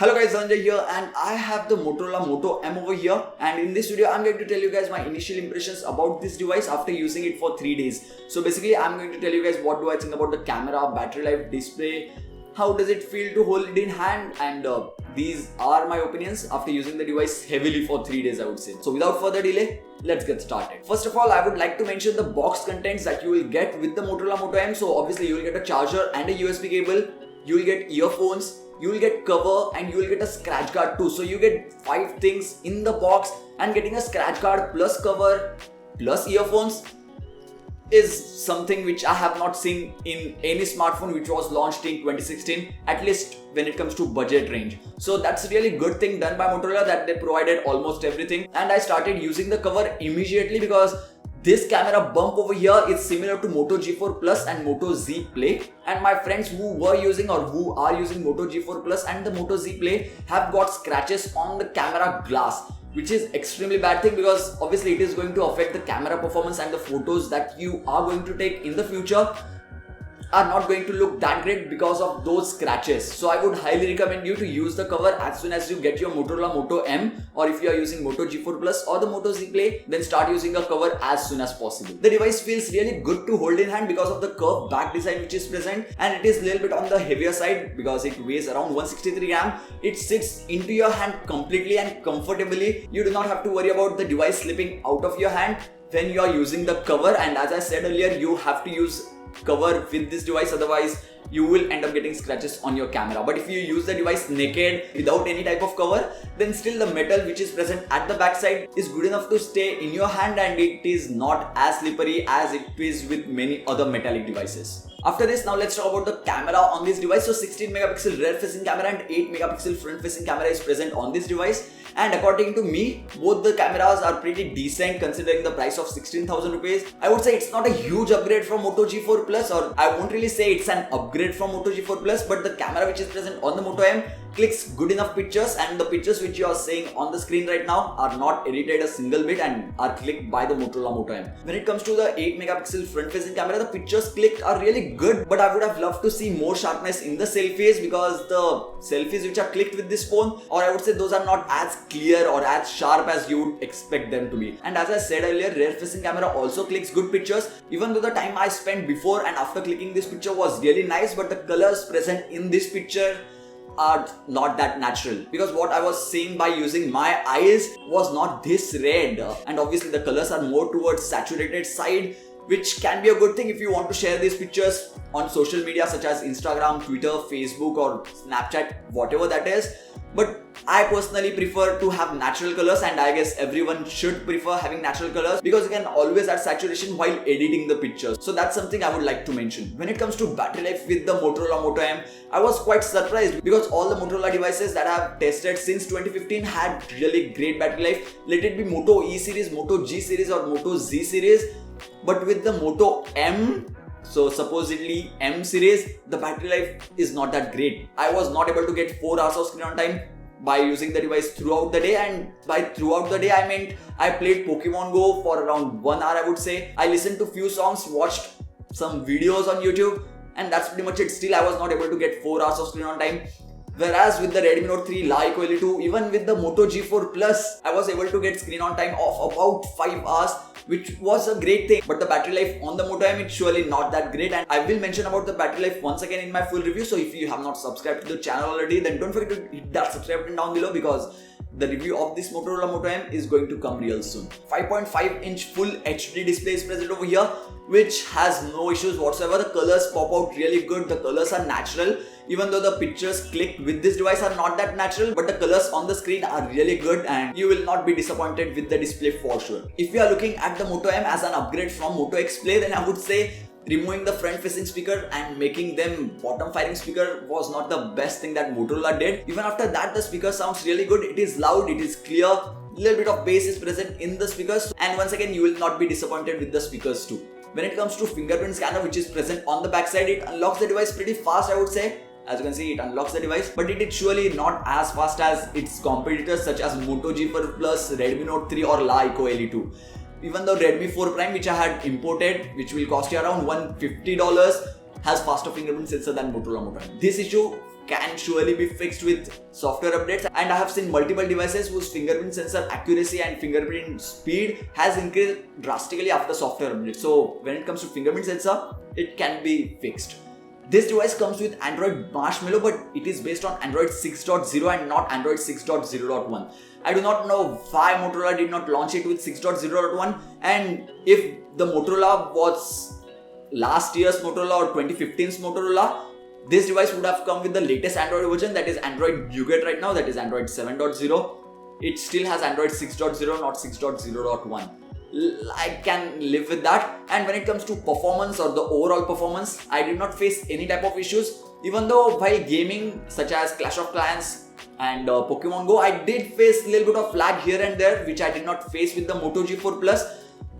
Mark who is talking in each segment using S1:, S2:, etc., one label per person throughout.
S1: Hello guys, Dhananjay here and I have the Motorola Moto M over here, and in this video I'm going to tell you guys my initial impressions about this device after using it for 3 days. So basically I'm going to tell you guys what do I think about the camera, battery life, display, how does it feel to hold it in hand, and these are my opinions after using the device heavily for 3 days, I would say. So without further delay, let's get started. First of all, I would like to mention the box contents that you will get with the Motorola Moto M. So obviously you will get a charger and a USB cable, you will get earphones, you will get cover, and you will get a scratch guard too. So you get 5 things in the box, and getting a scratch guard plus cover plus earphones is something which I have not seen in any smartphone which was launched in 2016, at least when it comes to budget range. So that's a really good thing done by Motorola, that they provided almost everything. And I started using the cover immediately because this camera bump over here is similar to Moto G4 Plus and Moto Z Play, and my friends who were using or who are using Moto G4 Plus and the Moto Z Play have got scratches on the camera glass, which is extremely bad thing because obviously it is going to affect the camera performance, and the photos that you are going to take in the future are not going to look that great because of those scratches. So I would highly recommend you to use the cover as soon as you get your Motorola Moto M, or if you are using Moto G4 Plus or the Moto Z Play, then start using a cover as soon as possible. The device feels really good to hold in hand because of the curved back design which is present, and it is a little bit on the heavier side because it weighs around 163 gram. It sits into your hand completely and comfortably. You do not have to worry about the device slipping out of your hand when you are using the cover, and as I said earlier, you have to use cover with this device, otherwise you will end up getting scratches on your camera. But if you use the device naked without any type of cover, then still the metal which is present at the backside is good enough to stay in your hand, and it is not as slippery as it is with many other metallic devices. After this, now let's talk about the camera on this device. So 16 megapixel rear facing camera and 8 megapixel front facing camera is present on this device, and according to me, both the cameras are pretty decent considering the price of 16,000 rupees. I would say it's not a huge upgrade from Moto G4 Plus, or I won't really say it's an upgrade from Moto G4 Plus, but the camera which is present on the Moto M clicks good enough pictures, and the pictures which you are seeing on the screen right now are not edited a single bit and are clicked by the Motorola Moto M. When it comes to the 8 megapixel front facing camera, the pictures clicked are really good, but I would have loved to see more sharpness in the selfies because the selfies which are clicked with this phone, or I would say those are not as clear or as sharp as you would expect them to be. And as I said earlier, rear facing camera also clicks good pictures, even though the time I spent before and after clicking this picture was really nice, but the colors present in this picture are not that natural, because what I was seeing by using my eyes was not this red, and obviously the colors are more towards saturated side, which can be a good thing if you want to share these pictures on social media such as Instagram, Twitter, Facebook or Snapchat, whatever that is. But I personally prefer to have natural colors, and I guess everyone should prefer having natural colors because you can always add saturation while editing the pictures. So that's something I would like to mention. When it comes to battery life with the Motorola Moto M, I was quite surprised because all the Motorola devices that I have tested since 2015 had really great battery life. Let it be Moto E series, Moto G series or Moto Z series. But with the Moto M, so supposedly M series, the battery life is not that great. I was not able to get 4 hours of screen on time by using the device throughout the day, and by throughout the day I meant I played Pokemon Go for around 1 hour, I would say. I listened to few songs, watched some videos on YouTube, and that's pretty much it. Still I was not able to get 4 hours of screen on time. Whereas with the Redmi Note 3, La Equally 2, even with the Moto G4 Plus, I was able to get screen on time of about 5 hours, which was a great thing. But the battery life on the Moto M is surely not that great, and I will mention about the battery life once again in my full review. So if you have not subscribed to the channel already, then don't forget to hit that subscribe button down below because the review of this Motorola Moto M is going to come real soon. 5.5-inch full HD display is present over here, which has no issues whatsoever. The colors pop out really good. The colors are natural, even though the pictures clicked with this device are not that natural, but the colors on the screen are really good and you will not be disappointed with the display for sure. If you are looking at the Moto M as an upgrade from Moto X Play, then I would say removing the front facing speaker and making them bottom firing speaker was not the best thing that Motorola did. Even after that, the speaker sounds really good. It is loud, it is clear, little bit of bass is present in the speakers, and once again you will not be disappointed with the speakers too. When it comes to fingerprint scanner which is present on the backside, it unlocks the device pretty fast, I would say. As you can see, it unlocks the device, but it is surely not as fast as its competitors such as Moto G4 Plus, Redmi Note 3 or La Equally 2. Even though Redmi 4 Prime, which I had imported, which will cost you around $150, has faster fingerprint sensor than Motorola Moto M. This issue can surely be fixed with software updates, and I have seen multiple devices whose fingerprint sensor accuracy and fingerprint speed has increased drastically after software updates. So when it comes to fingerprint sensor, it can be fixed. This device comes with Android Marshmallow, but it is based on Android 6.0 and not Android 6.0.1. I do not know why Motorola did not launch it with 6.0.1, and if the Motorola was last year's Motorola or 2015's Motorola, this device would have come with the latest Android version, that is Android Nougat right now, that is Android 7.0. It still has Android 6.0, not 6.0.1. I can live with that. And when it comes to performance or the overall performance, I did not face any type of issues. Even though while gaming such as Clash of Clans and Pokemon Go, I did face a little bit of lag here and there, which I did not face with the Moto G4 Plus.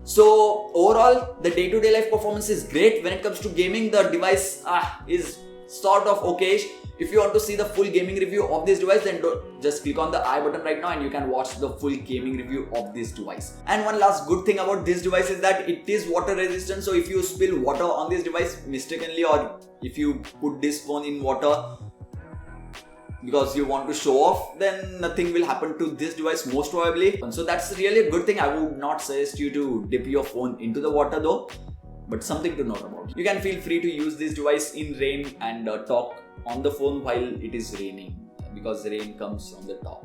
S1: So overall, the day-to-day life performance is great. When it comes to gaming, the device is sort of okayish. If you want to see the full gaming review of this device, then just click on the I button right now and you can watch the full gaming review of this device. And one last good thing about this device is that it is water resistant. So if you spill water on this device mistakenly, or if you put this phone in water because you want to show off, then nothing will happen to this device most probably. And so that's really a good thing. I would not suggest you to dip your phone into the water though, but something to note about. You can feel free to use this device in rain and talk on the phone while it is raining, because the rain comes on the top.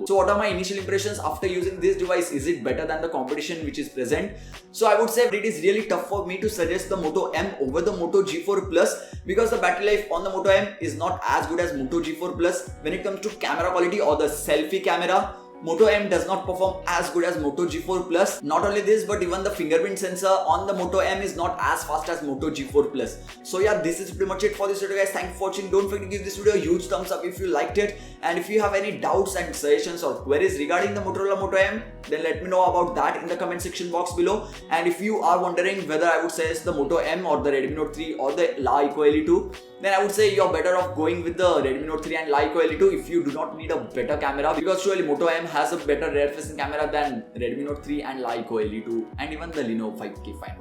S1: So what are my initial impressions after using this device? Is it better than the competition which is present? So I would say it is really tough for me to suggest the Moto M over the Moto G4 Plus, because the battery life on the Moto M is not as good as Moto G4 Plus. When it comes to camera quality or the selfie camera, Moto M does not perform as good as Moto G4 Plus. Not only this, but even the fingerprint sensor on the Moto M is not as fast as Moto G4 Plus. So yeah, this is pretty much it for this video guys. Thanks for watching. Don't forget to give this video a huge thumbs up if you liked it. And if you have any doubts and suggestions or queries regarding the Motorola Moto M, then let me know about that in the comment section box below. And if you are wondering whether I would suggest the Moto M or the Redmi Note 3 or the La Eco LE2, then I would say you're better off going with the Redmi Note 3 and La Eco LE2 if you do not need a better camera, because surely Moto M has a better rear facing camera than Redmi Note 3 and La Eco LE2 and even the Lenovo 5K5.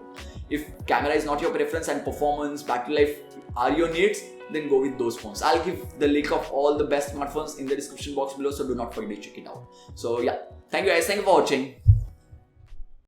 S1: If camera is not your preference and performance, battery life are your needs, then go with those phones. I'll give the link of all the best smartphones in the description box below, so do not forget to check it out. So yeah, thank you guys, thank you for watching.